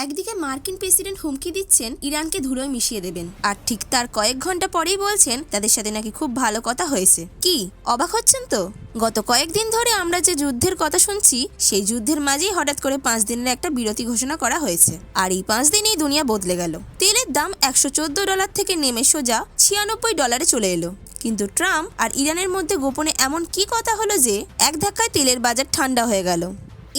একদিকে মার্কিন প্রেসিডেন্ট হুমকি দিচ্ছেন ইরানকে ধুলোয় মিশিয়ে দেবেন, আর ঠিক তার কয়েক ঘন্টা পরেই বলছেন তাদের সাথে নাকি খুব ভালো কথা হয়েছে। কি অবাক হচ্ছেন তো? গত কয়েকদিন ধরে আমরা যে যুদ্ধের কথা শুনছি, সেই যুদ্ধের মাঝেই হঠাৎ করে 5 দিনের একটা বিরতি ঘোষণা করা হয়েছে। আর এই 5 দিনেই দুনিয়া বদলে গেল। তেলের দাম $114 থেকে নেমে সোজা $96 চলে এলো। কিন্তু ট্রাম্প আর ইরানের মধ্যে গোপনে এমন কি কথা হলো যে এক ধাক্কায় তেলের বাজার ঠান্ডা হয়ে গেল?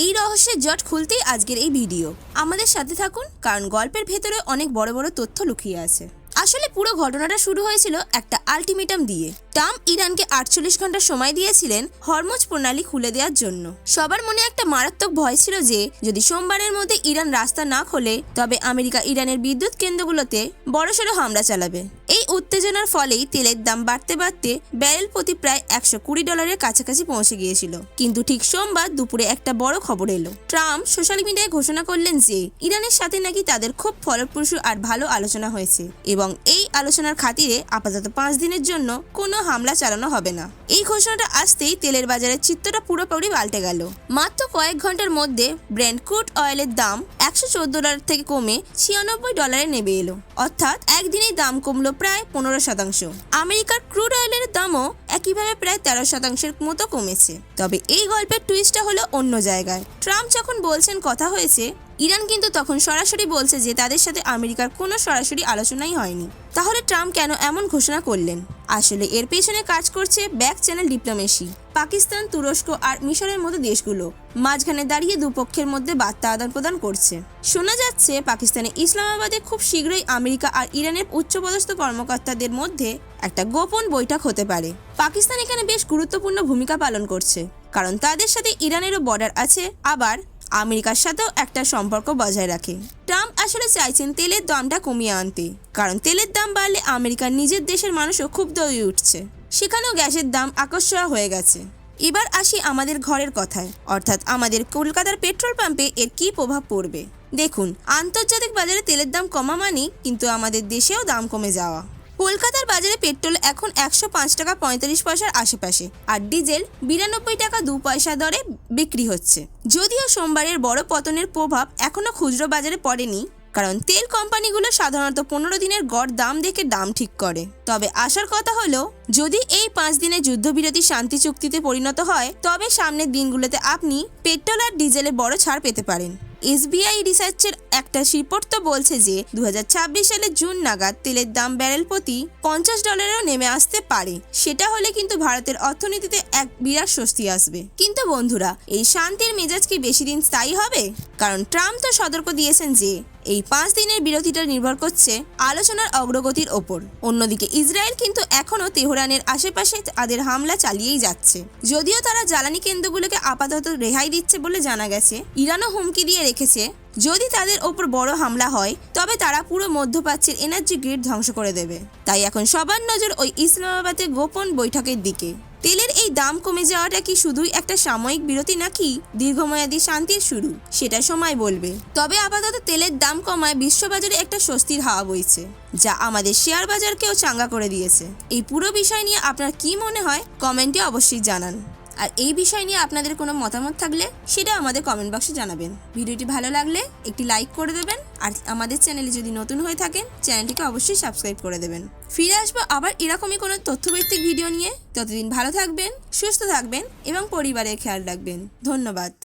এই রহস্যের জট খুলতেই আজকের এই ভিডিও। আমাদের সাথে থাকুন, কারণ গল্পের ভেতরে অনেক বড় বড় তথ্য লুকিয়ে আছে। আসলে পুরো ঘটনাটা শুরু হয়েছিল একটা আলটিমেটাম দিয়ে। ট্রাম্প ইরানকে 48 ঘন্টা সময় দিয়েছিলেন হরমুজ প্রণালী খুলে দেওয়ার জন্য। সবার মনে একটা মারাত্মক ভয় ছিল যে যদি সোমবারের মধ্যে ইরান রাস্তা না খোলে, তবে আমেরিকা ইরানের বিদ্যুৎ কেন্দ্রগুলোতে বড়সড় হামলা চালাবে। এই উত্তেজনার ফলেই তেলের দাম বাড়তে বাড়তে ব্যারেল প্রতি প্রায় $120 কাছাকাছি পৌঁছে গিয়েছিল। কিন্তু ঠিক সোমবার দুপুরে একটা বড় খবর এলো। ট্রাম্প সোশ্যাল মিডিয়ায় ঘোষণা করলেন যে ইরানের সাথে নাকি তাদের খুব ফলপ্রসূ আর ভালো আলোচনা হয়েছে, এবং এই আলোচনার খাতিরে আপাতত 5 দিনের জন্য কোনো হামলা চালানো হবে না। এই ঘোষণাটা আসতেই তেলের বাজারের চিত্রটা পুরোপুরি পাল্টে গেল। মাত্র কয়েক ঘন্টার মধ্যে ব্রেন্ট ক্রুড অয়েলের দাম $114 থেকে কমে $96 নেমে এলো, অর্থাৎ একদিনেই দাম কমলো প্রায় 15%। আমেরিকার ক্রুড অয়েলের দামও একইভাবে প্রায় 13% মতো কমেছে। তবে এই গল্পের টুইস্টটা হলো অন্য জায়গায়। ট্রাম্প যখন বলছেন কথা হয়েছে, ইরান কিন্তু তখন সরাসরি বলছে যে তাদের সাথে আমেরিকার কোনো সরাসরি আলোচনাই হয়নি। তাহলে ট্রাম্প কেন এমন ঘোষণা করলেন? আসলে এর পেছনে কাজ করছে ব্যাক চ্যানেল ডিপ্লোমেসি। পাকিস্তান, তুরস্ক আর মিশরের মতো দেশগুলো মাঝখানে দাঁড়িয়ে দুপক্ষের মধ্যে বার্তা আদান প্রদান করছে। শোনা যাচ্ছে পাকিস্তানের ইসলামাবাদে খুব শীঘ্রই আমেরিকা আর ইরানের উচ্চপদস্থ কর্মকর্তাদের মধ্যে একটা গোপন বৈঠক হতে পারে। পাকিস্তান এখানে বেশ গুরুত্বপূর্ণ ভূমিকা পালন করছে, কারণ তাদের সাথে ইরানেরও বর্ডার আছে, আবার আমেরিকার সাথেও একটা সম্পর্ক বজায় রাখে। ট্রাম্প আসলে চাইছেন তেলের দামটা কমিয়ে আনতে, কারণ তেলের দাম বাড়লে আমেরিকার নিজের দেশের মানুষও ক্ষুব্ধ হয়ে উঠছে। সেখানেও গ্যাসের দাম আকর্ষণীয় হয়ে গেছে। এবার আসি আমাদের ঘরের কথায়, অর্থাৎ আমাদের কলকাতার পেট্রোল পাম্পে এর কি প্রভাব পড়বে। দেখুন, আন্তর্জাতিক বাজারে তেলের দাম কমা মানে কিন্তু আমাদের দেশেও দাম কমে যাওয়া। কলকাতার বাজারে পেট্রোল এখন $105.35 আশেপাশে, আর ডিজেল $92.02 দরে বিক্রি হচ্ছে। যদিও সোমবারের বড় পতনের প্রভাব এখনো খুচরো বাজারে পড়েনি, কারণ তেল কোম্পানিগুলো সাধারণত 15 দিনের গড় দাম দেখে দাম ঠিক করে। তবে আসার কথা হলো, যদি এই 5 দিনের যুদ্ধবিরতি শান্তি চুক্তিতে পরিণত হয়, তবে সামনের দিনগুলোতে আপনি পেট্রোল আর ডিজেলে বড় ছাড় পেতে পারেন। SBI রিসার্চের একটা রিপোর্ট তো বলছে যে 2026 সালের জুন নাগাদ তেলের দাম ব্যারেল প্রতি $50 নেমে আসতে পারে। সেটা হলে কিন্তু ভারতের অর্থনীতিতে এক বিরাট স্বস্তি আসবে। কিন্তু বন্ধুরা, এই শান্তির মেজাজ কি বেশি দিন স্থায়ী হবে? কারণ ট্রাম্প তো সতর্ক দিয়েছেন যে এই 5 দিনের বিরতিটা নির্ভর করছে আলোচনার অগ্রগতির ওপর। অন্যদিকে ইসরায়েল কিন্তু এখনও তেহরানের আশেপাশে তাদের হামলা চালিয়েই যাচ্ছে। যদিও তারা জ্বালানি কেন্দ্রগুলোকে আপাতত রেহাই দিচ্ছে বলে জানা গেছে, ইরানও হুমকি দিয়ে রেখেছে যদি তাদের ওপর বড় হামলা হয়, তবে তারা পুরো মধ্যপ্রাচ্যের এনার্জি গ্রিড ধ্বংস করে দেবে। তাই এখন সবার নজর ওই ইসলামাবাদের গোপন বৈঠকের দিকে। তেলের এই দাম কমে যাওয়াটা কি শুধুই একটা সাময়িক বিরতি, নাকি দীর্ঘমেয়াদী শান্তির শুরু, সেটা সময় বলবে। তবে আপাতত তেলের দাম কমায় বিশ্ববাজারে একটা স্বস্তির হাওয়া বইছে, যা আমাদের শেয়ার বাজারকেও চাঙ্গা করে দিয়েছে। এই পুরো বিষয় নিয়ে আপনার কি মনে হয় কমেন্টে অবশ্যই জানান। আর এই বিষয় নিয়ে আপনাদের কোনো মতামত থাকলে সেটা আমাদের কমেন্ট বক্সে জানাবেন। ভিডিওটি ভালো লাগলে একটি লাইক করে দেবেন, আর আমাদের চ্যানেলে যদি নতুন হয়ে থাকেন চ্যানেলটিকে অবশ্যই সাবস্ক্রাইব করে দেবেন। ফিরে আসবো আবার এরকমই কোনো তথ্যভিত্তিক ভিডিও নিয়ে। ততদিন ভালো থাকবেন, সুস্থ থাকবেন এবং পরিবারের খেয়াল রাখবেন। ধন্যবাদ।